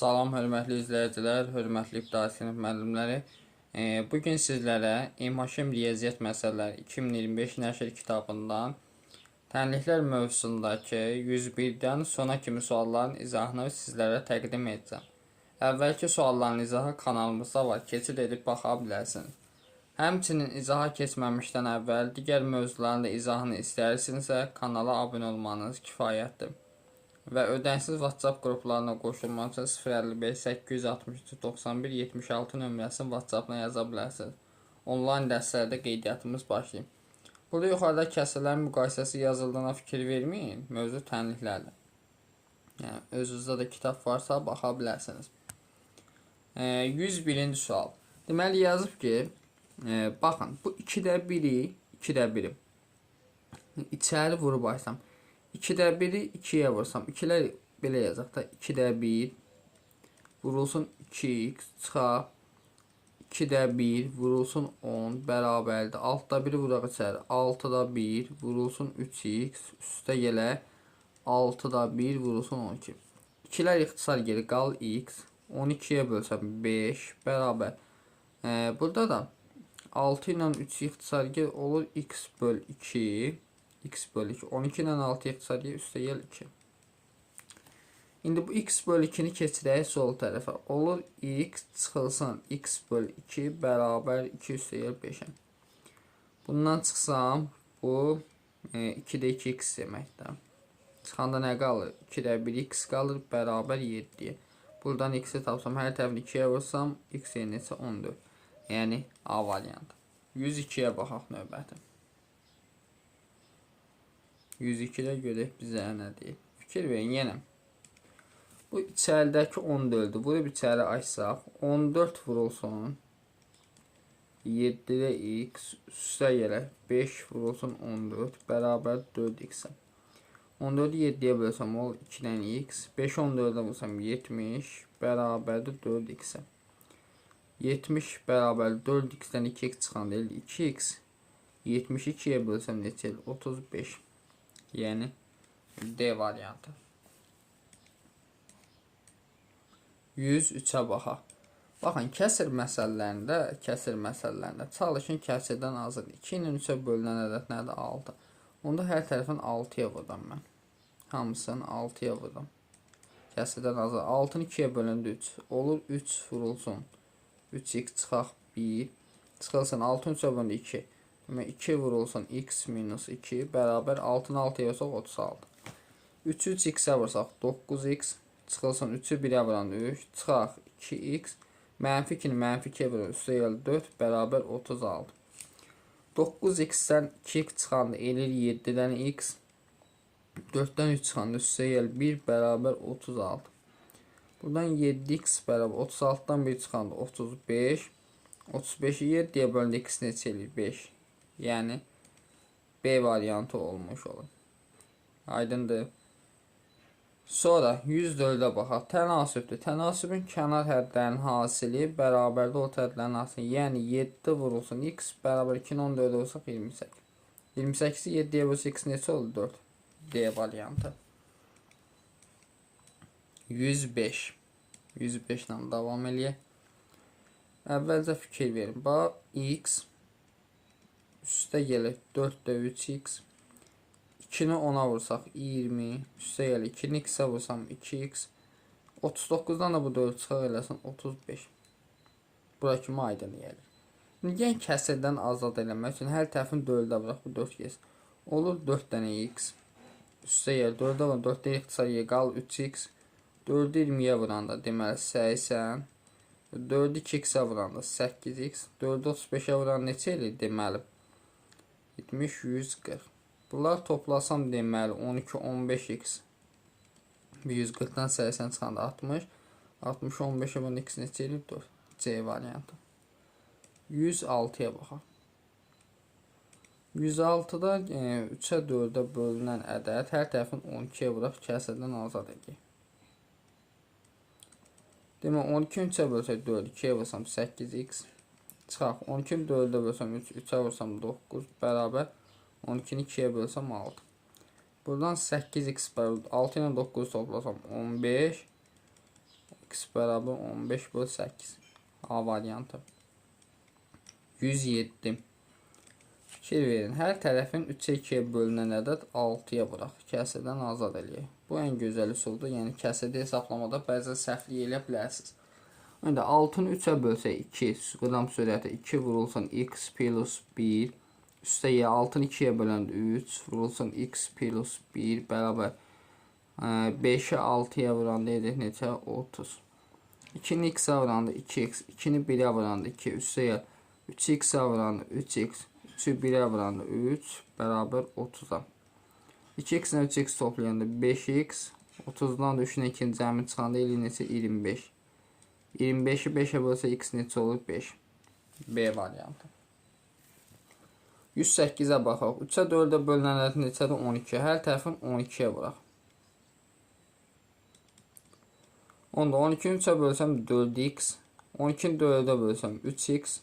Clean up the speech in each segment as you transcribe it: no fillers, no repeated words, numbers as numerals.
Salam, hörmətli izləyicilər, hörmətli ibtidai sinif müəllimləri. Bugün sizlərə İMHAŞİM riyaziyyat məsələləri 2025 nəşr kitabından tənliklər mövzusundakı 101-dən sona kimi sualların izahını sizlərə təqdim edəcəm. Əvvəlki sualların izahı kanalımızda var, keçid edib baxa bilərsiniz. Həmçinin izaha keçməmişdən əvvəl digər mövzuların da izahını istəyirsinizsə, kanala abunə olmanız kifayətdir. Və ödənişsiz WhatsApp qruplarına qoşulmaq üçün 055 863 91 76 nömrəsini WhatsApp-dan yaza bilərsiniz. Onlayn dərslərdə qeydiyyatımız başlayıb. Burada yuxarıda kəsrlərin müqayisəsi yazıldığına fikir verməyin. Mövzu tənliklərdir. Yəni, özünüzdə də kitab varsa baxa bilərsiniz. 101-ci sual. Deməli, yazıb ki, baxın, bu 2-də 1-i, 2-də 1-i içəri vurub açsam. 2-də 1-i 2-yə vursam. 2-lər belə yazaq da. 2-də 1 vurulsun 2x çıxar. 2-də 1 vurulsun 10 bərabərdir. 6-da 1 vuraq içəri. 6-da 1 vurulsun 3x üstə gələ 6-da 1 vurulsun 12. 2-lər ixtisar geri qal x. 12-yə bölsəm 5 bərabər. Burada da 6 ilə 3 ixtisar geri olur x böl 2. X bölü 2. 12 ilə 6 ixtisariyə üstə gəl 2. İndi bu x bölü 2-ni keçirək sol tərəfə. Olur x çıxılsın x bölü 2 bərabər 2 üstə gəl 5-ə. Bundan çıxsam bu 2-də 2x deməkdir. Çıxanda nə qalır? 2-də 1x qalır bərabər 7-yə. Buradan x-i tapsam, hər tərəfini 2-yə vursam x neçə 14. Yəni A variantı. 102-yə baxaq növbəti. 102-də görək bizə nə deyil. Fikir verin yenə. Bu içəridəki 14-dür. Bunu içəri açsaq 14 vurulsun 7-də x üstə gələk 5 vurulsun 14 bərabər 4x. 14-ü 7-yə bölsəm olur 2-dən x. 5 14-ə vursam 70 bərabərdir 4x. 70 bərabər 4x-dən 2x çıxan deyil 2x. 72-yə bölsəm neçə el? 35. Yəni D variantı. 103-ə baxaq. Baxın, kəsir məsələlərində çalışın kəsirdən azdır. 2 ilə 3-ə bölünən ədəd nədir? 6. Onda hər tərəfin 6-ya vuram mən. Hamısını 6-ya vuram. Kəsirdən azdır. 6-nı 2-yə bölündə 3. Olur 3 vurulsun. 3x çıxaq 1. Çıxılsın 6-nı 3-ə bölündə 2. 2 vurulsun x minus 2 bərabər 6-nı 6-ya vursaq 36. 3-ü x-ə vursaq 9x çıxılsın 3-ü 1-ə vuranda 3 çıxaq 2x mənfi 2-ni mənfi 2-yə vurur üstə gəl 4 bərabər 36. 9x-dən 2x çıxanda elir 7-dən x 4-dən 3 çıxanda üstə gəl 1 bərabər 36. Buradan 7x bərabər 36-dan 1 çıxanda 35. 35-i 7-yə bölündə x neçə eləyir? 5. Yəni B variantı olmuş olur. Aydındır. Sonra 104-ə baxaq. Tənasübdür. Tənasübün kənar hədlərinin hasili bərabərdə orta hədlərin hasili. Yəni 7 vurulsun x bərabər 2-ni 14-ə vursaq 28. 28-i 7-yə vursa x neçə olur? 4. D variantı. 105. 105 ilə davam eləyək. Əvvəlcə fikir verin. Bax x üstə gələk 4-də 3x 2-ni 10-a vursaq 20 üstə gələk 2-ni x-ə vursam 2x 39-dan da bu 4 çıxaq eləsin 35. Bura kimi aydın gəlir. Yəni kəsirdən azad eləmək üçün hər tərəfini 4-də vuraq bu 4 gəlsin. Olur 4 dənə x üstə gəl 4-də var 4-də ixtisar qal 3x 4-ü 20-yə vuranda deməli 80 4-ü 2x-ə vuranda 8x 4-ü 35-ə vuranda neçə eləyir? Deməli 70, 140. Bunlar toplasam deməli 12, 15x 140-dan 80 çıxanda 60. 60, 15-ə bunun x neçə eləyir? 4. C variantı. 106-ya baxaq. 106-da 3-ə 4-ə bölünən ədəd hər tərəfin 12-yə vuraq kəsirdən azad edək. Demək 12-ni 3-ə bölsək 4, 2-yə vursam 8x çıxaq 12-ni 4-ə bölsəm 3, 3-ə vursam 9 bərabər 12-ni 2-yə bölsəm 6. Buradan 8x bərabər 6 ilə 9 toplasam 15 x bərabər 15 böl 8. A variantı. 107. Fikir verin. Hər tərəfin 3-ə 2-yə bölünən ədəd 6-ya vuraq. Kəsirdən azad eləyək. Bu ən gözəl üsuldur. Yəni kəsirdə hesablamada bəzən səhvlik eləyə bilərsiniz. İndi 6-nı 3-ə bölsək 2, qıdam sürəti 2 vurulsun x plus 1. Üstə 6-nı 2-yə böləndə 3 vurulsun x plus 1 bərabər 5-i 6-ya vuranda edir neçə? 30. 2-ni x-ə vuranda 2x, 2-ni 1-ə vuranda 2, üstə 3x-ə vuranda 3x, 3-ü 1-ə vuranda 3 bərabər 30-a. 2x ilə 3x toplayanda 5x, 30-dan da 3-ün ikinci cəmi çıxanda eləyir neçə? 25. 25-i 5-ə bölsə x neçə olur? 5. B variantı. 108-ə baxaq. 3-ə 4-ə bölünən ədəd neçədir? 12. Hər tərəfin 12-yə vuraq. Onda 12-ni 3-ə bölsəm 4x, 12-ni 4-ə bölsəm 3x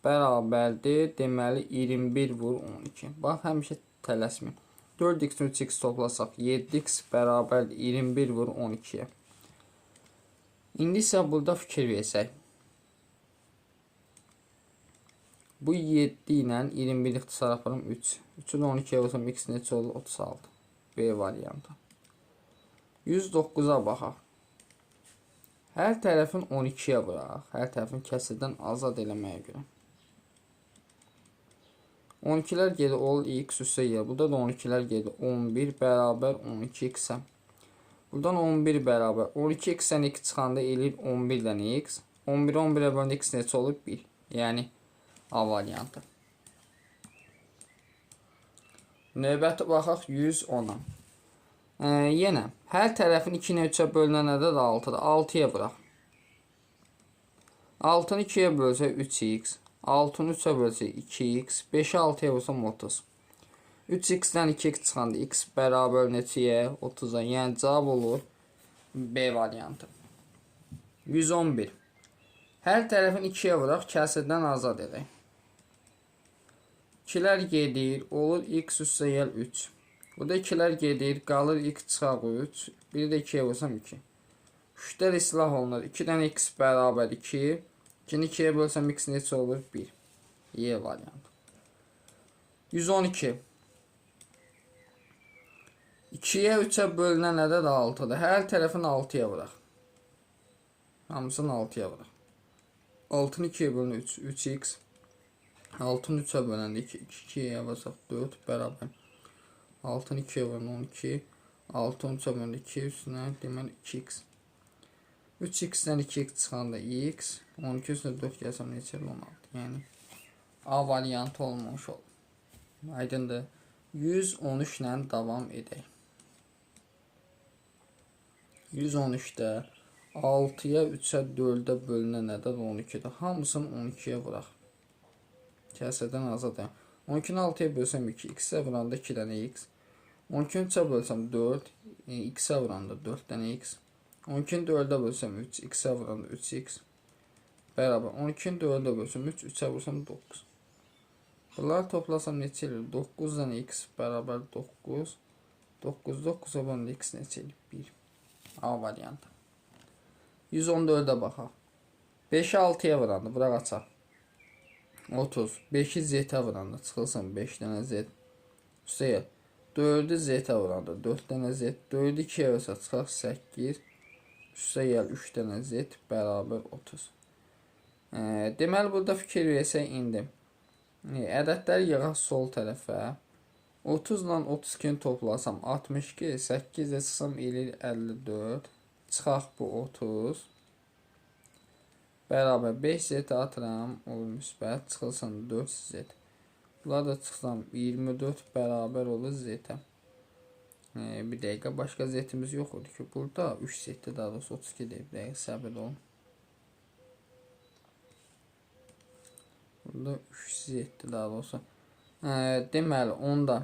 bərabərdir. Deməli 21 vur 12. Bax, həmişə tələsməyin. 4x-ni 3x toplasaq 7x bərabərdir 21 vur 12-yə. İndi isə burada fikir versək. Bu 7 ilə 21 ixtisar aparım 3. 3-ü də 12-yə vursam x neçə olur? 36. B variantı. 109-a baxaq. Hər tərəfin 12-yə vuraq. Hər tərəfin kəsirdən azad eləməyə görə. 12-lər gedir olur x üstə yer. Burada da 12-lər gedir 11 bərabər 12x-ə. Buradan 11 bərabər 12x-dən 2 çıxanda eləyir 11-dən x. 11-i 11-ə bölündə x neçə olur? 1. Yəni A variantı. Növbəti baxaq 110-a. Yenə hər tərəfin 2-nə 3-ə bölünən ədəd 6-dır. 6-ya vuraq. 6-nı 2-yə bölsək 3x. 6-nı 3-ə bölsək 2x. 5-i 6-ya vursam 30. 3x-dən 2x çıxanda x bərabər neçəyə? 30-a. Yəni cavab olur B variantı. 111. Hər tərəfin 2-yə vuraq, kəsirdən azad edək. 2-lər gedir, olur x üstə gəl 3. Burada 2-lər gedir, qalır x çıxaq 3. Biri də 2-yə vursam 2. 3-lər islah olunur. 2-dən x bərabər 2. 2-ni 2-yə bölsəm x neçə olur? 1. Y variantı. 112. 2-yə 3-ə bölünən ədəd 6-dır. Hər tərəfin 6-ya vuraq. Hamısını 6-ya vuraq. 6-nı 2-yə bölünür 3. 3x. 6-nı 3-ə böləndə 2. 2-yə vursaq 4 bərabər. 6-nı 2-yə bölündə 12. 6-nı 3-ə böləndə 2 üstünə deməli 2x. 3x-dən 2x çıxanda x. 12 üstünə 4 gəlsəm neçə 16. Yəni A variantı olmamış olur. Aydındır. 113 ilə davam edək. 113-də 6-ya 3-ə 4-ə bölünən ədəd 12-dir. Hamısını 12-yə vuraq. Kəsirdən azad edək. 12-ni 6-ya bölsəm 2, x-ə vuranda 2 dənə x. 12-ni 3-ə bölsəm 4, x-ə vuranda 4 dənə x. 12-ni 4-ə bölsəm 3, x-ə vuranda 3x. Bərabər. 12-ni 4-ə bölsəm 3, 3-ə vursam 9. Bunları toplasam neçə eləyir? 9 dənə x bərabər 9. 9, 9-a bölündə x neçə eləyir? 1. A variantı. 114-ə baxaq. 5-i 6-ya vuranda, bıraq açaq. 30. 5-i z-ə vuranda, çıxılsın 5 dənə z. Üstə gəl. 4-ü z-ə vuranda, 4 dənə z. 4-ü 2-yə vursa, çıxaq 8. Üstə gəl 3 dənə z bərabər 30. Deməli, burada fikir versək indi. Ədədləri yığaq sol tərəfə. 30 ilə 32-ni toplasam 62, 8-də çıxsam eləyir 54. Çıxaq bu 30. Bərabər 5z atıram, olur müsbət, çıxılsın 4z. Bunlar da çıxsam 24 bərabər olur z-ə. Bir dəqiqə, başqa z-imiz yox idi ki, burada 3z-də daha doğrusu 32 deyib, bir dəqiqə səbir olun. Burada 3z-dir daha doğrusu. Deməli, onda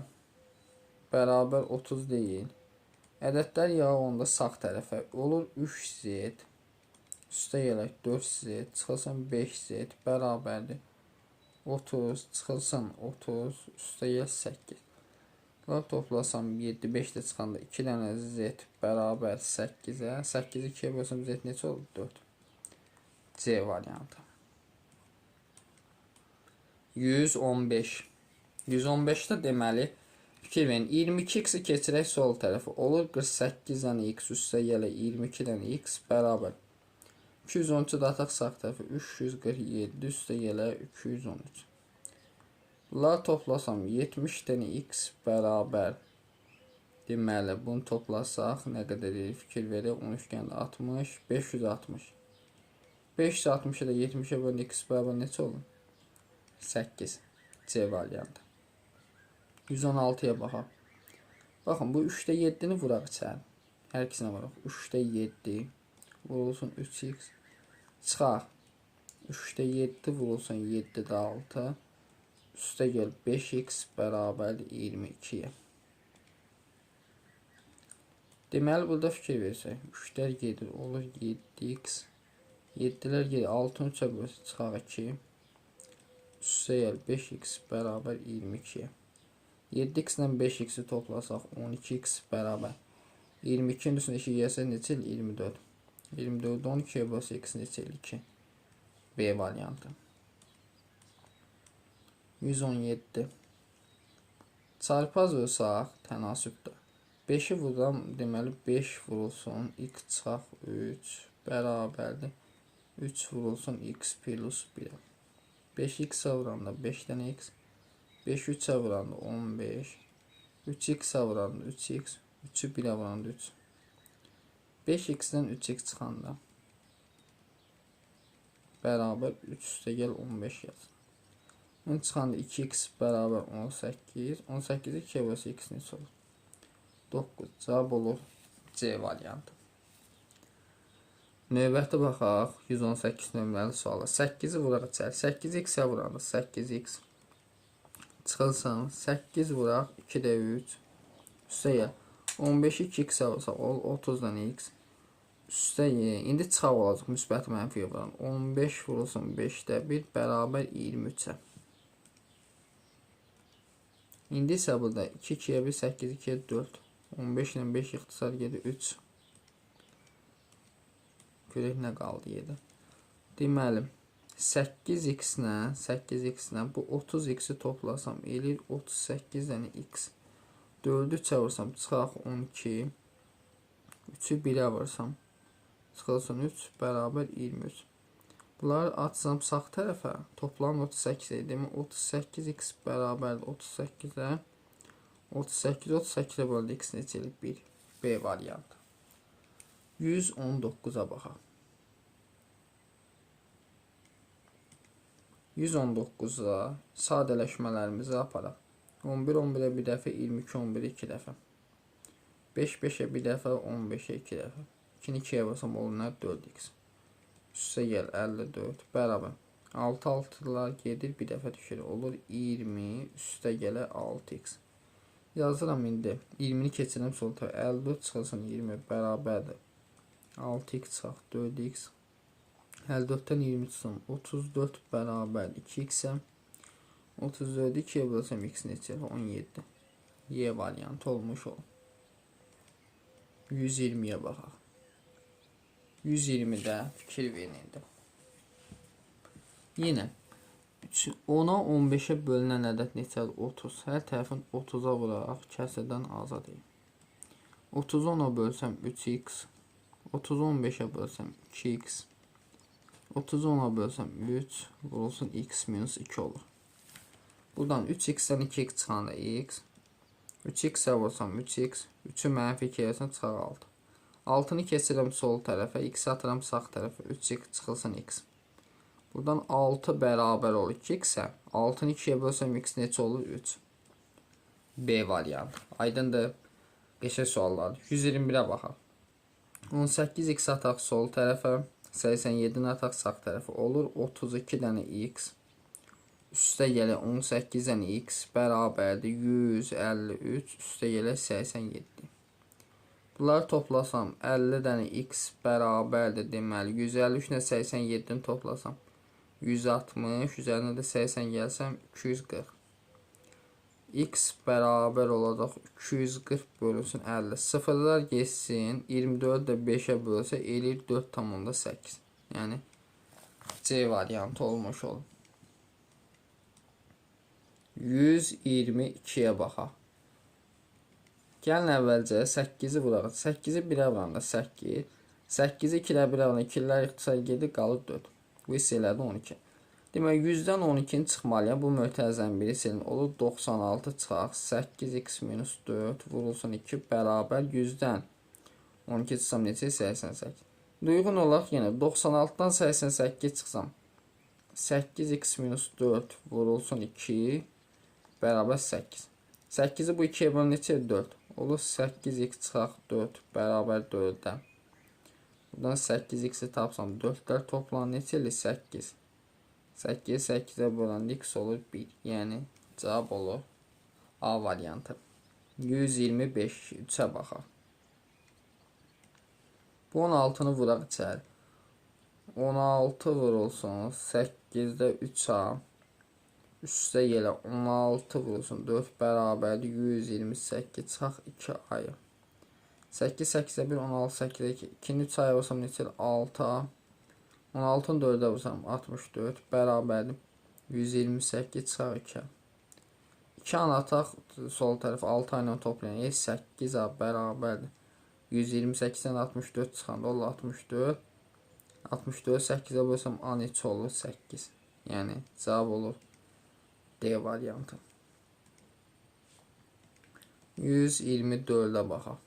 bərabər 30 deyil. Ədədlər yağı onda sağ tərəfə olur 3z. Üstə gələk 4z, çıxılsın 5z bərabərdir. 30, çıxılsın 30, üstə gəl 8. Bunları toplasam 7, 5 də çıxanda 2 dənə z bərabər 8-ə. 8-i 2-yə bölsəm z neçə olur? 4. C variantı. 115. 115-də deməli, fikir verin, 22x-i keçirək sol tərəfi. Olur 48 dənə x üstə gələ 22 dənə x bərabər. 213 də ataq sağ tərəfi. 347 üstə gələ 213. Bunları toplasam 70 dənə x bərabər. Deməli, bunu toplasaq nə qədər deyir? Fikir verir. 13 gəndə 60, 560. 560-ı da 70-ə bölündə x bərabər neçə olur? 8. C variantı. 116-ya baxaq. Baxın, bu 3-də 7-ni vuraq içəri. Hər ikisinə vuraq. 3-də 7 vurulsun 3x. Çıxaq. 3-də 7 vurulsun 7-də 6. Üstə gəl 5x bərabər 22-yə. Deməli, burada fikir versək. 3-lər gedir, olur 7x. 7-lər gedir, 6-ın 3-ə bölsə çıxaq 2. Üstə gəl 5x bərabər 22-yə. 7x ilə 5x-i toplasaq 12x bərabər. 22-nin üstündə 2 gəlsə neçə il? 24. 24-də 12-yə bölsə x neçə il? 2. B variantı. 117. Çarpaz vursak tənasübdə. 5-i vururam, deməli 5 vurulsun x çıxaq 3 bərabərdir. 3 vurulsun x plus 1. 5x-ə vuranda 5 dənə x. 5 3-ə vuranda 15. 3x-ə vuranda 3x. 3-ü 1-ə vuranda 3. 5x-dən 3x çıxanda bərabər 3 üstə gəl 15 yaz. Bunun çıxanda 2x bərabər 18. 18-i 2-yə bölsə x neçə olur? 9. Cavab olur C variantı. Növbəti baxaq 118 nömrəli suala. 8-i vuraq içəri. 8x-ə vuranda 8x çıxılsın. 8 vuraq 2-də 3. Üstə gəl. 15-i 2x-ə vursa 30 dənə x. Üstə gəl. İndi çıxaq olacaq müsbət mənfiyə vuran. 15 vurulsun 5-də 1 bərabər 23-ə. İndi isə burada 2 2-yə 1, 8 2-yə 4. 15 ilə 5 ixtisar gedir 3. Görək nə qaldı 7. Deməli, 8x-lə bu 30x-i toplasam eləyir 38 dənə x. 4-ü çavursam çıxaq 12. 3-ü 1-ə vursam çıxılsın 3 bərabər 23. Bunları atsam sağ tərəfə toplam 38 idi. Demək 38x bərabər 38-ə 38-ə bölündə x neçə eləyir? 1. B variantı. 119-a baxaq. 119-a sadələşmələrimizi aparaq. 11 11-ə bir dəfə, 22 11-ə 2 dəfə. 5 5-ə bir dəfə, 15-ə 2 dəfə. 2-ni 2-yə vursam olur nə? 4x. Üstə gəl 54 bərabər. 6 6-lar gedir, bir dəfə düşür. Olur 20, üstə gələ 6x. Yazıram indi. 20-ni keçirəm sol tərəfə. 54 çıxılsın 20 bərabərdir. 6x çıxaq 4x. 54-dən 20 çıxsın 34 bərabər 2x-ə. 34-ü 2-yə bölsəm x neçə? 17. Y variantı olmuş olur. 120-yə baxaq. 120-də fikir verin indi. Yenə 10-a 15-ə bölünən ədəd neçədir? 30. Hər tərəfin 30-a vuraq, kəsirdən azad edin. 30-u 10-a bölsəm 3x. 30-u 15-ə bölsəm 2x. 30-u 10-a bölsəm 3. Vurulsun x minus 2 olur. Buradan 3x-dən 2x çıxanda x. 3x-ə vursam 3x. 3-ü mənfi 2 yersən çıxaq 6. 6-nı keçirəm sol tərəfə, x atıram sağ tərəfə, 3x çıxılsın x. Buradan 6 bərabər olur 2x-ə. 6-nı 2-yə bölsəm x neçə olur? 3. B variantı. Aydındır. Qəşəng suallardır. 121-ə baxaq. 18x ataq sol tərəfə, 87-ni ataq sağ tərəfə. Olur 32 dənə x. Üstə gələ 18 dənə x bərabərdir 153, üstə gələ 87. Bunları toplasam 50 dənə x bərabərdir deməli 153 ilə 87-ni toplasam 160, üzərinə də 80 gəlsəm 240. X bərabər olacaq 240 bölünsün 50. Sıfırlar geçsin. 24 də 5'ə bölsə eləyir 4,8. Yəni C variantı olmuş olur. 122'yə baxaq. Gəlin əvvəlcə 8'i vuraq. 8'i 1'ə vuranda 8. 8'i 2'lə 1'ə vuranda 2'lər ixtisar gedir, qalır 4. Bu isə elədi 12. Demək 100-dən 12'ni çıxmalıyam. Bu mötərizənin biri silin. Olur 96 çıxaq. 8x minus 4 vurulsun 2 bərabər 100-dən 12 çıxsam neçə? 88. Duyğun olaraq yenə 96-dan 88 çıxsam 8x minus 4 vurulsun 2 bərabər 8. 8'i bu 2'yə bölün neçə? 4. Olur 8x çıxaq 4 bərabər 4'dən. Buradan 8x'i tapsam 4'lər toplanır neçə eləyir? 8. 8 8'ə böləndə x olur 1. Yəni cavab olur A variantı. 125 3'ə baxaq. Bu 16'nı vuraq içəri. 16 vurulsun 8'də 3A. Üstə yelə 16 vurulsun 4 bərabərdir 128 çıxaq 2 ayı. 8 8'ə 1 16 8'ə 2. 2'ni 3 aya vursam neçə? 6A. 16'ın 4'ə vursam 64 bərabərdir 128 çıxaq 2. 2 an ataq sol tərəf 6 ilə toplayın 8A bərabərdir 128'dən 64 çıxanda olur 64. 64 8'ə bölsəm A neçə olur? 8. Yəni cavab olur D variantı. 124'ə baxaq.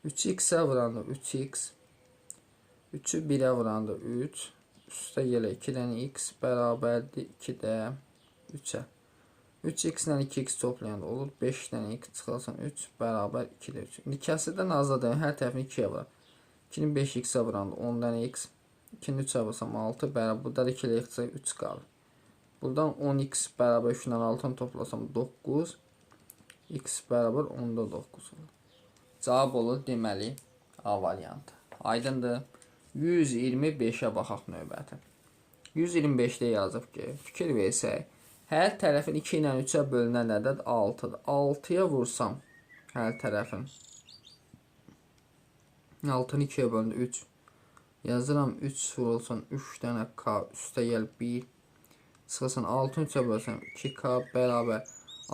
3x'ə vuranda 3x. 3'ü 1'ə vuranda 3. Üstə gələ 2'dən x bərabərdir 2'də 3'ə. 3x ilə 2x toplayanda olur 5'dən x çıxarsan 3 bərabər 2'də 3. İndi kəsirdən azadın hər tərəfini 2'yə vuraq. 2'ni 5x'ə vuranda 10'dan x. 2'ni 3'ə vursam 6 bərabər. Burada da 2 ilə x 3 qalır. Buradan 10x bərabər 3 ilə 6'ını toplasam 9. X bərabər 10'da 9 olur. Cavab olur deməli A variantı. Aydındır. 125'ə baxaq növbəti. 125'də yazıb ki, fikir versək, hər tərəfin 2 ilə 3'ə bölünən ədəd 6'dır. 6'ya vursam hər tərəfin 6'nı 2'yə bölündə 3. Yazıram 3 vurulsun 3 dənə k üstə gəl 1. Çıxılsın 6'nı 3'ə bölsəm 2k bərabər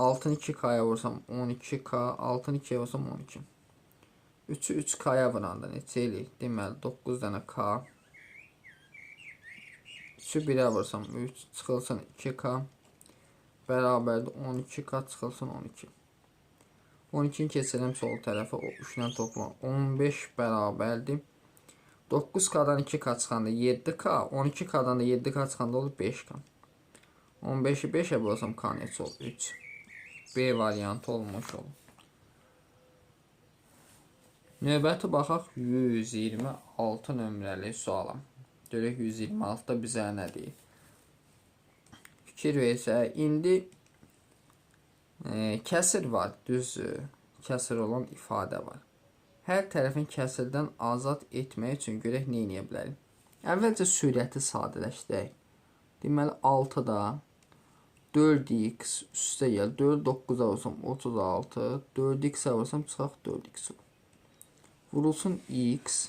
6'nı 2k'ya vursam 12k, 6'nı 2'yə vursam 12. 3'ü 3k'ya vuranda neçə eləyir? Deməli 9 dənə k. 3'ü 1'ə vursam 3 çıxılsın 2k bərabərdir 12k çıxılsın 12. 12'ni keçirəm sol tərəfə o 3 ilə toplam 15 bərabərdir 9k'dan 2k çıxanda 7k, 12k'dan da 7k çıxanda olur 5k. 15'i 5'ə bölsəm k neçə olur? 3. B variantı olmuş olur. Növbəti baxaq 126 nömrəli suala. Görək 126'da bizə nə deyir? Fikir versək, indi kəsir var, düz kəsir olan ifadə var. Hər tərəfin kəsirdən azad etmək üçün görək nə edə bilərik? Əvvəlcə sürəti sadələşdirək. Deməli 6'da 4x üstə gəl, 4 9'a vursam 36, 4x'ə vursam çıxaq 4x olur. Vurulsun x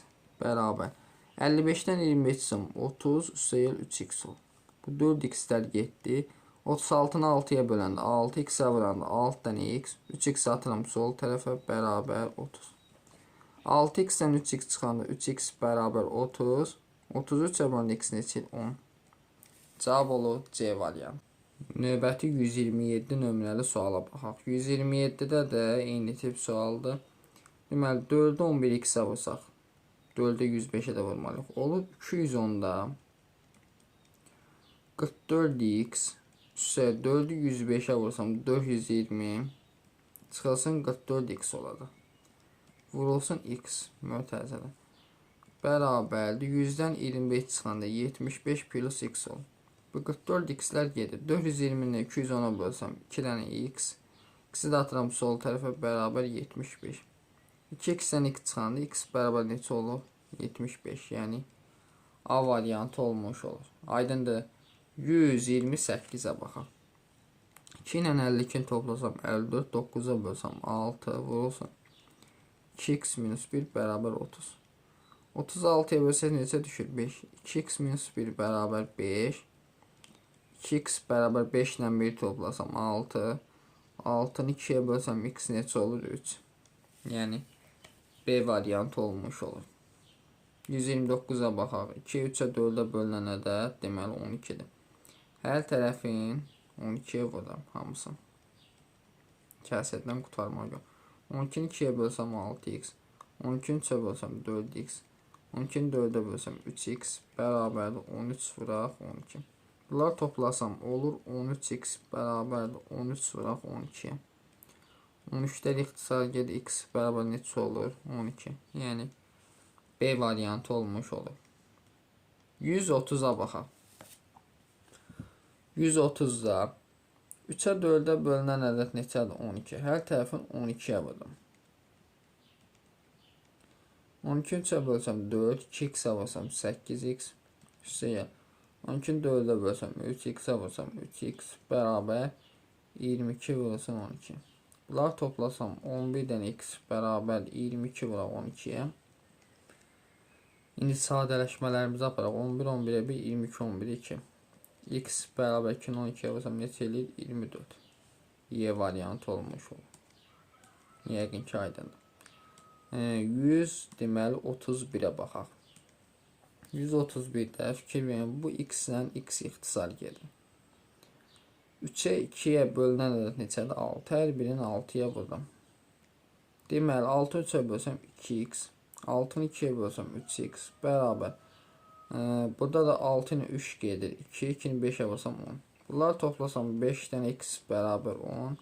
bərabər 55'dən 25 çıxsam 30 üstə gəl 3x olur. Bu 4x'lər getdi. 36'nı 6'ya böləndə 6x'ə vuranda 6'dan x, 3x atıram sol tərəfə bərabər 30. 6x'dən 3x çıxanda 3x bərabər 30. 33'ə böləndə x neçə? 10. Cavab olur C variantı. Növbəti 127 nömrəli suala baxaq. 127'də də eyni tip sualdır. Deməli 4'ü 11x'ə vursaq 4'ü 105'ə də vurmalıyıq. Olur 210'da 44x üstə 4'ü 105'ə vursam 420 çıxılsın 44x olacaq. Vurulsun x mötərizədən bərabərdir 100'dən 25 çıxanda 75 plus x olur. Bu 44x'lər gedir. 420'ni 210'a bölsəm 2 dənə x. X'i də atıram sol tərəfə bərabər 75. 2x'dən x çıxanda x bərabər neçə olur? 75. Yəni A variantı olmuş olur. Aydındır. 128'ə baxaq. 2 ilə 52-ni toplasam 54, 9-a bölsəm 6 vurulsun. 2x minus 1 bərabər 30. 36-ya bölsək necə düşür? 5. 2x minus 1 bərabər 5. 2x bərabər 5 ilə 1 toplasam 6. 6-nı 2-yə bölsəm x neçə olur? 3. Yəni B variantı olmuş olur. 129-a baxaq. 2-yə 3-ə 4-ə bölünən ədəd deməli 12-dir. Hər tərəfin 12-yə vuram hamısını. Kəsrdən qurtarmaq yox. 12-ni 2-yə bölsəm 6x. 12-ni 3-ə bölsəm 4x. 12-ni 4-ə bölsəm 3x bərabərdir 13 vuraq 12. Bunlar toplasam olur 13x bərabərdir 13 vuraq 12. 13-dən ixtisar gedir x bərabər neçə olur? 12. Yəni B variantı olmuş olur. 130-a baxaq. 130-da 3-ə 4-ə bölünən ədəd neçədir? 12. Hər tərəfin 12-yə vururam. 12-ni 3-ə bölsəm 4, 2x-ə vursam 8x, üstəyə 12-ni 4-ə bölsəm 3x-ə vursam 3x bərabər 22 vurulsun 12. Bunlar toplasam 11-dən x bərabər 22 vuraq 12-yə. İndi sadələşmələrimizi aparaq. 11, 11-ə 1, 22, 11-ə 2. X bərabər 2-ni 12-yə vursam neçə eləyir? 24. Y variantı olmuş olur. Yəqin ki, aydındır. 100 deməli 31-ə baxaq. 131-də fikir verin, bu x ilə x ixtisar gedir. 3-ə 2-yə bölünən ədəd neçədir? 6. Hər birini 6-ya vururam. Deməli 6-ı 3-ə bölsəm 2x. 6-nı 2-yə bölsəm 3x bərabər. Burada da 6 ilə 3 gedir. 2, 2-ni 5-ə vursam 10. Bunları toplasam 5-dən x bərabər 10.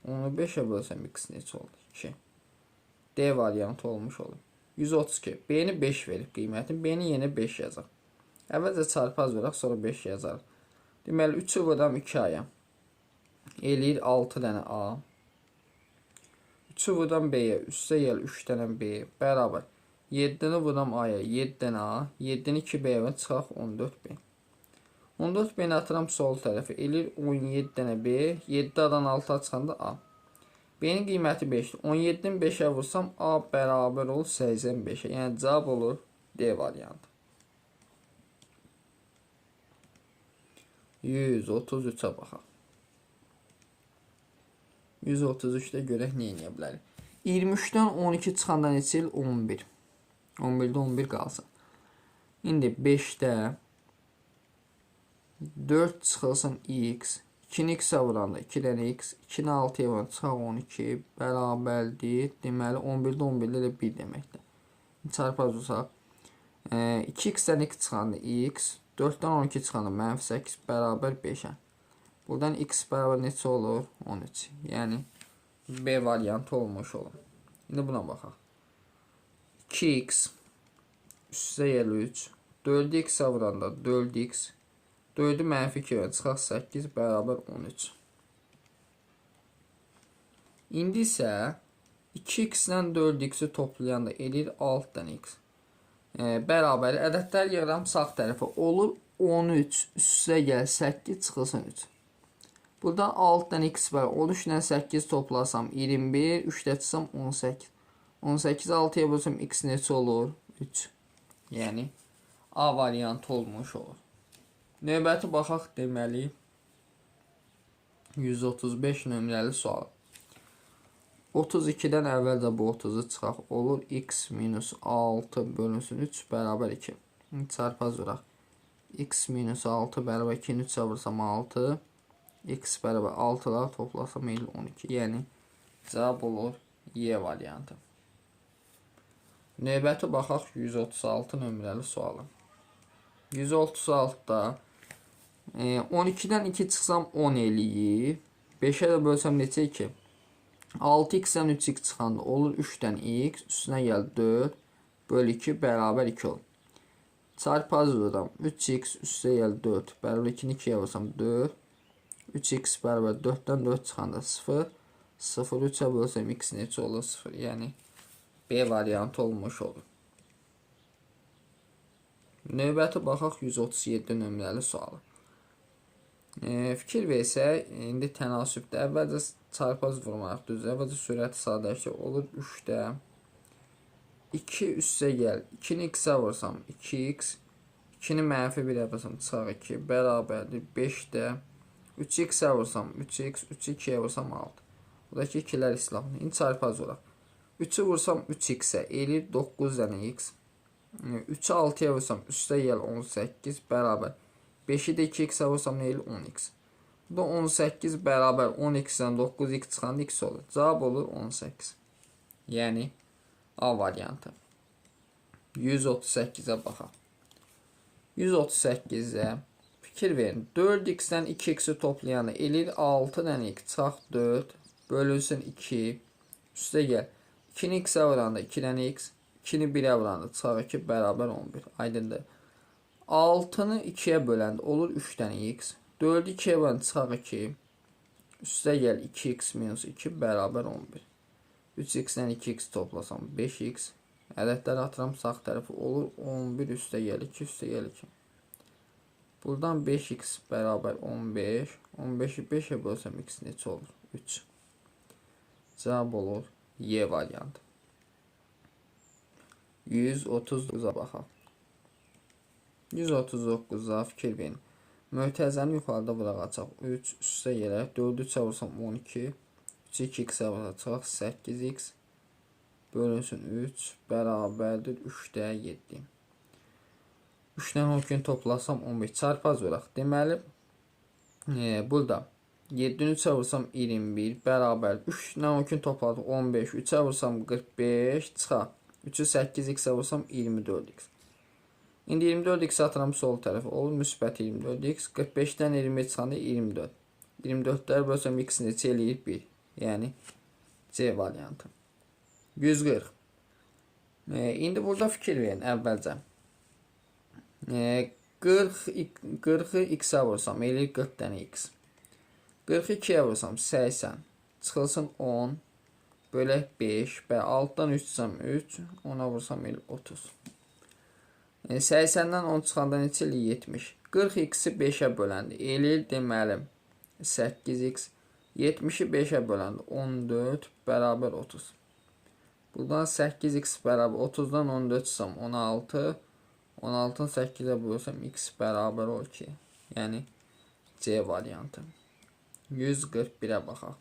10-u 5-ə bölsəm x neçə oldu? 2. D variantı olmuş olur. 132. B-ni 5 verib qiymətini. B-ni yenə 5 yazaq. Əvvəlcə çarpaz verək, sonra 5 yazarıq. Deməli 3-ü vuram 2-aya. Eləyir 6 dənə A. 3-ü vuram B-yə. Üstə gəl 3 dənə B. Bərabər. 7-ni vuram A-ya. 7 dənə A. 7-ni 2B-yə və çıxaq 14B. 14B-ni atıram sol tərəfə. Eləyir 17 dənə B. 7-dən 6-a çıxanda A. B-nin qiyməti 5-dir. 17-ni 5-ə vursam A bərabər olur 85-ə. Yəni cavab olur D variantı. 133-ə baxaq. 133-də görək nə edə bilərik. 23-dən 12 çıxanda neçə il? 11. 11-də 11 qalsın. İndi 5-də 4 çıxılsın x. 2-ni x-ə vuranda 2 dənə x. 2-ni 6-ya vuranda çıxaq 12 bərabərdir. Deməli 11-də 11-də də 1 deməkdir. Çarpaz olsaq 2x-dən 2 çıxanda x. 4-dən 12 çıxanda -8 bərabər 5-ə. Buradan x bərabər neçə olur? 13. Yəni B variantı olmuş olur. İndi buna baxaq. 2x üstə gəl 3. 4-ü x-ə vuranda 4x. 4-ü -2 ilə çıxaq 8 bərabər 13. İndi isə 2x-lə 4x-i toplayanda eləyir 6 dənə x. Bərabər ədədlər yığıram sağ tərəfə. Olur 13 üstə gəl 8 çıxılsın 3. Burada 6 dənə x var. 13 ilə 8 toplasam 21. 3-də çıxsam 18. 18-i 6-ya bölsəm x neçə olur? 3. Yəni A variantı olmuş olur. Növbəti baxaq deməli 135 nömrəli sual. 32-dən əvvəlcə bu 30-u çıxaq. Olur x minus 6 bölünsün 3 bərabər 2. Çarpaz vuraq. X minus 6 bərabər 2-ni 3-ə vursam 6. X bərabər 6-lar toplasam 12. Yəni cavab olur Y variantı. Növbəti baxaq 136 nömrəli sualı. 136-da 12-dən 2 çıxsam 10 eləyir. 5-ə də bölsəm neçə 2? 6x-dən 3x çıxanda olur 3-dən x. Üstünə gəl 4 bölü 2 bərabər 2 olur. Çarpaz vururam. 3x üstə gəl 4 bərabər 2-ni 2-yə vursam 4. 3x bərabər 4-dən 4 çıxanda 0. 0 3-ə bölsəm x neçə olur? 0. Yəni B variantı olmuş olur. Növbəti baxaq 137 nömrəli sualı. Fikir versək, indi tənasübdə əvvəlcə çarpaz vurmaq düzdür. Əvvəlcə sürəti sadələşdir. Olur 3-də 2 üstə gəl. 2-ni x-ə vursam 2x. 2-ni mənfi 1-ə vursam çıxar 2. Bərabərdir 5-də 3x-ə vursam 3x. 3-ü 2-yə vursam 6. Buradakı 2-lər islahını. İndi çarpaz vuraq. 3-ü vursam 3x-ə eləyir 9 dənə x. 3-ü 6-ya vursam üstə gəl 18 bərabər. 5-i də 2x-ə vursam nə eləyir 10x. Bu da 18 bərabər 10x-dən 9x çıxanda x olur. Cavab olur 18. Yəni A variantı. 138-ə baxaq. 138-ə fikir verin. 4x-dən 2x-i toplayanda eləyir 6 dənə x çıxaq 4 bölünsün 2 üstə gəl. 2-ni x-ə vuranda 2 dənə x, 2-ni 1-ə vuranda çıxaq 2 bərabər 11. Aydındır. 6-nı 2-yə böləndə olur 3 dənə x. 4-ü 2-yə böləndə çıxaq 2. Üstə gəl 2x minus 2 bərabər 11. 3x-dən 2x toplasam 5x. Ədədləri atıram sağ tərəfi olur 11 üstə gəl 2 üstə gəl 2. Buradan 5x bərabər 15. 15-i 5-ə bölsəm x neçə olur? 3. Cavab olur Y variantı. 139-a baxaq. 139-a fikir verin. Mötəzəni yuxarıda vuracaq. 3 üstə gələr. 4-ü çavursam 12. 3-ü 2x-ə vuracaq. 8x bölünsün 3 bərabərdir 3-də 7. 3-dən 12-ni toplasam 15. Çarpaz vuraq. Deməli, burada 7-ni 3-ə vursam 21 bərabər. 3-dən 12-ni topladım 15. 3-ə vursam 45 çıxar. 3-ü 8x-ə vursam 24x. İndi 24x atıram sol tərəfə. Olur müsbət 24x. 45-dən 20 çıxanda 24. 24-lər bölsəm x neçə eləyir? 1. Yəni C variantı. 140. İndi burada fikir verin əvvəlcə. 40-ı x-ə vursam eləyir 40 dənə x. 42-yə vursam 80. Çıxılsın 10. Bölək 5. Və 6-dan 3 çıxsam 3. 10-a vursam eləyir 30. 80-dən 10 çıxanda neçə eləyir? 70. 40x-i 5-ə böləndə eləyir deməli 8x. 70-i 5-ə böləndə 14 bərabər 30. Buradan 8x bərabər 30-dan 14 çıxsam 16. 16-ın 8-ə bölsəm x bərabər o 2. Yəni C variantı. 141-ə baxaq.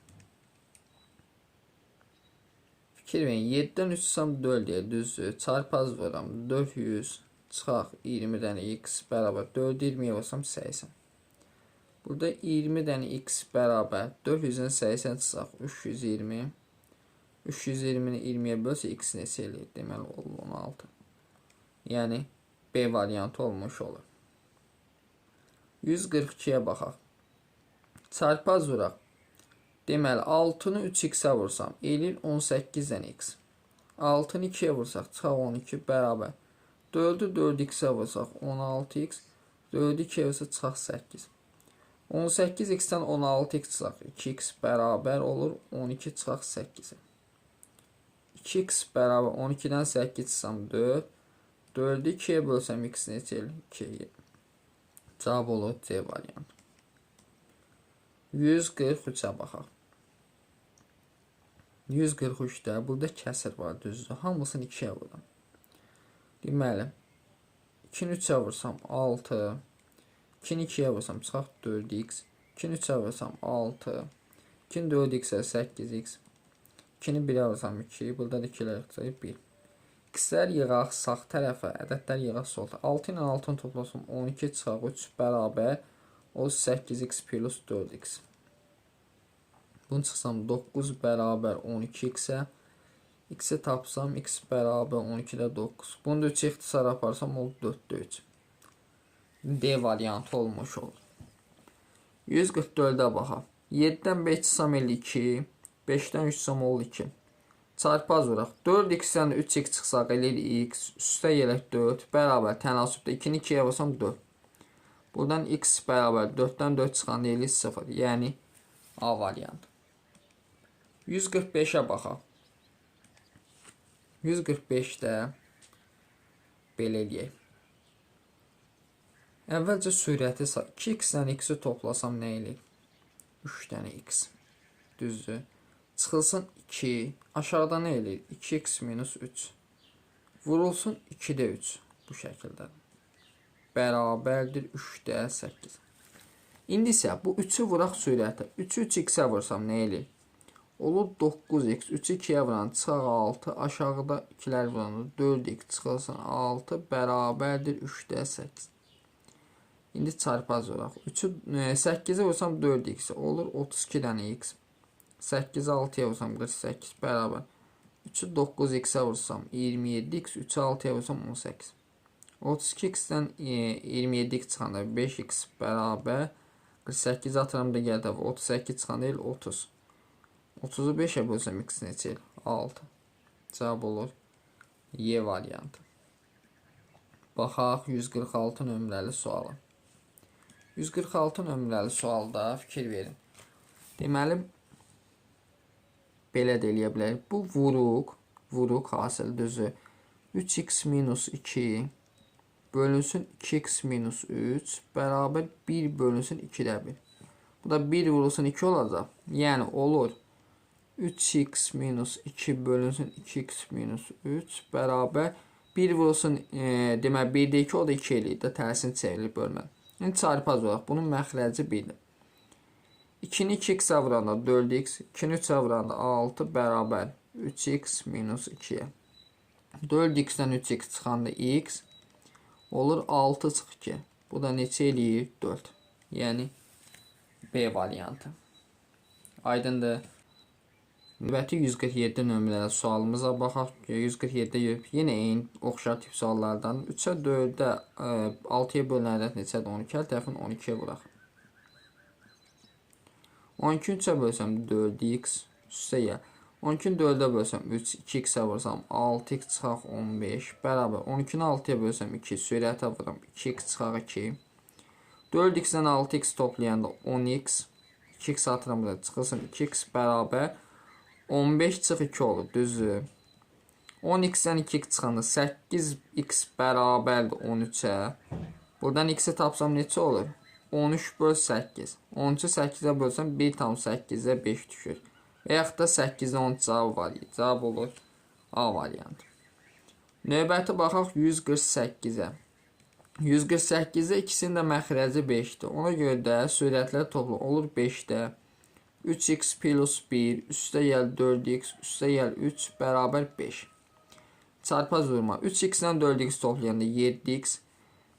Fikir verin. 7-dən 3 çıxsam 4 deyir. Düzdür. Çarpaz vuram. 400 çıxaq 20 dənə x bərabər. 4-ü 20-yə vursam 80. Burada 20 dənə x bərabər. 400-dən 80 çıxaq 320. 320-ni 20-yə bölsə x neçə eləyir? Deməli olur 16. Yəni B variantı olmuş olur. 142-yə baxaq. Çarpaz vuraq. Deməli 6-nı 3x-ə vursam eləyir 18 dənə x. 6-nı 2-yə vursaq çıxaq 12 bərabər. 4-ü 4x-ə vursaq 16x. 4-ü 2-yə vursaq çıxaq 8. 18x-dən 16x çıxaq 2x bərabər olur 12 çıxaq 8. 2x bərabər 12-dən 8 çıxsam 4. 4-ü 2-yə bölsəm x neçə eləyir? 2. Cavab olur C variantı. 143-ə baxaq. 143-də burada kəsir var düzdür. Hamısını 2-yə vuram. Deməli 2-ni 3-ə vursam 6. 2-ni 2-yə vursam çıxaq 4x. 2-ni 3-ə vursam 6. 2-ni 4x-ə 8x. 2-ni 1-ə vursam 2. Burada da 2-lər çıxır 1. X-lər yığaq sağ tərəfə, ədədlər yığaq sol tərəfə. 6 ilə 6-nı toplasam 12 çıxaq 3 bərabər. O 8x plus 4x. Bunu çıxsam 9 bərabər 12x-ə. X-i tapsam x bərabər 12-də 9. Bunu da 3 ixtisar aparsam olur 4-də 3. D variantı olmuş olur. 144-də baxaq. 7-dən 5 çıxsam 52. 5-dən 3 çıxsam olur 2. Çarpaz vuraq. 4x-dən 3x çıxsaq eləyir x. Üstə gələk 4 bərabər tənasübdə 2-ni 2-yə vursam 4. Buradan x bərabər 4-dən 4 çıxanda eləyir 0. Yəni A variantı. 145-ə baxaq. 145-də belə eləyək. Əvvəlcə sürəti 2x-dən x-i toplasam nə eləyir? 3 dənə x. Düzdür. Çıxılsın 2. Aşağıda nə eləyir? 2x minus 3. Vurulsun 2-də 3. Bu şəkildə. Bərabərdir 3-də 8. İndi isə bu 3-ü vuraq sürətə. 3-ü 3x-ə vursam nə eləyir? Olur 9x. 3-ü 2-yə vuran çıxaq 6. Aşağıda 2-lər vuranır. 4x çıxılsın 6 bərabərdir 3-də 8. İndi çarpaz vuraq. 3-ü 8-ə vursam 4x olur 32 dənə x. 8-i 6-ya vursam 48 bərabər. 3-ü 9x-ə vursam 27x. 3-ü 6-ya vursam 18. 32x-dən 27x çıxanda 5x bərabər. 48 atıram da gəldi. 38 çıxanda deyil 30. 30-u 5-ə bölsəm x neçə el? 6. Cavab olur Y variantı. Baxaq 146 nömrəli suala. 146 nömrəli sualda fikir verin. Deməli, belə də eləyə bilərik. Bu vuruq hasil düzü 3x minus 2 bölünsün 2x minus 3 bərabər 1 bölünsün 2-də 1. Bu da 1 vurulsun 2 olacaq. Yəni olur 3x minus 2 bölünsün 2x minus 3 bərabər 1 vurulsun demək 1-də 2 o da 2 eləyir də tərsini çevrilib bölməli. Yəni çarpaz olaq. Bunun məxrəci 1-dir. 2-ni 2x-ə vuranda 4x, 2-ni 3-ə vuranda 6 bərabər 3x minus 2-yə. 4x-dən 3x çıxanda x olur 6 çıx 2. Bu da neçə eləyir? 4. Yəni B variantı. Aydındır. Növbəti 147 nömrəli sualımıza baxaq. 147-də yenə eyni oxşar tip suallardan 3-ə 4-də 6-ya bölünən ədəd neçədir? 12. Hər tərəfini 12-yə vuraq. 12-ni 3-ə bölsəm 4x üstə gəl. 12-ni 4-ə bölsəm 3, 2x-ə vursam 6x çıxaq 15 bərabər. 12-ni 6-ya bölsəm 2, sürətə vuram 2x çıxaq 2. 4x-dən 6x toplayanda 10x, 2x atıram burada çıxılsın 2x bərabər 15 çıx 2 olur, düzdür. 10x-dən 2x çıxanda 8x bərabərdir 13-ə. Buradan x-i tapsam neçə olur? 13 böl 8. 13-ü 8-ə bölsəm 1,8-ə 5 düşür. Və yaxud da 8-də 13 cavab var. Cavab olur A variantı. Növbəti baxaq 148-ə. 148-də ikisinin də məxrəci 5-dir. Ona görə də sürətlər toplu olur 5-də. 3x plus 1 üstə gəl 4x üstə gəl 3 bərabər 5. Çarpaz vurma. 3x-dən 4x toplayanda 7x.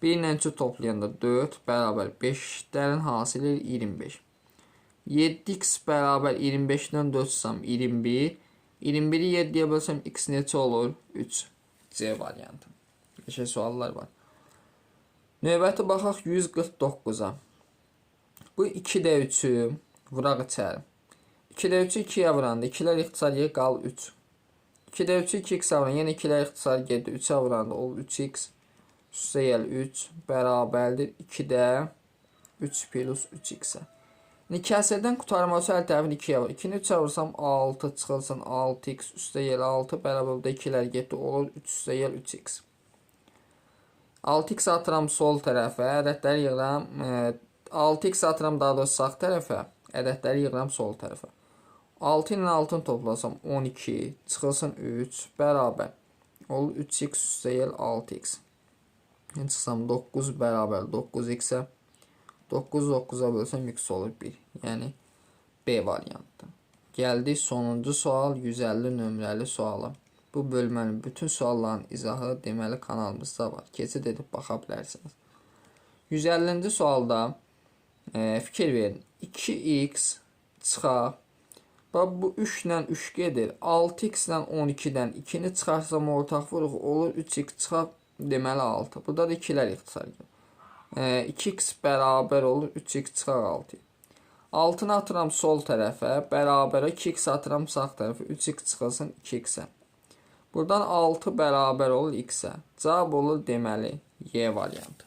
1 ilə 2 toplayanda 4 bərabər 5-dərin hasili 25. 7x bərabər 25-dən 4 çıxsam 21. 21-i 7-yə bölsəm x neçə olur? 3. C variantı. Beşə suallar var. Növbəti baxaq 149-a. Bu 2-də 3-ü vuraq içəri. 2-də 3-ü 2-yə vuranda 2-lər ixtisar yer qal 3. 2-də 3-ü 2x-ə vuranda yenə 2-lər ixtisar gedir 3-ə vuranda olur 3x üstə gəl 3 bərabərdir 2-də 3 plus 3x-ə. İndi kəsrdən qurtarma üçün hər tərəfini 2-yə vur. 2-ni 3-ə vursam 6 çıxılsın 6x üstə gəl 6 bərabər burada 2-lər getdi olur 3 üstə gəl 3x. 6x atıram sol tərəfə, ədədləri yığıram 6x atıram daha doğrusu sağ tərəfə, ədədləri yığıram sol tərəfə. 6 ilə 6-ını toplasam 12 çıxılsın 3 bərabər olur 3x üstə gəl 6x. Çıxsam 9 bərabər 9x-ə 9 9-a bölsəm x olur 1. Yəni B variantı. Gəldik sonuncu sual 150 nömrəli suala. Bu bölmənin bütün sualların izahı deməli kanalımızda var. Keçid edib baxa bilərsiniz. 150-ci sualda fikir verin. 2x çıxaq. Bax bu 3 ilə 3 gedir. 6x ilə 12-dən 2-ni çıxarsam ortaq vuruq olur 3x çıxaq deməli 6. Burada da 2-lər ixtisar gedir. 2x bərabər olur 3x çıxaq 6. 6-nı atıram sol tərəfə, bərabərə 2x atıram sağ tərəfə, 3x çıxılsın 2x-ə. Buradan 6 bərabər olur x-ə. Cavab olur deməli Y variantı.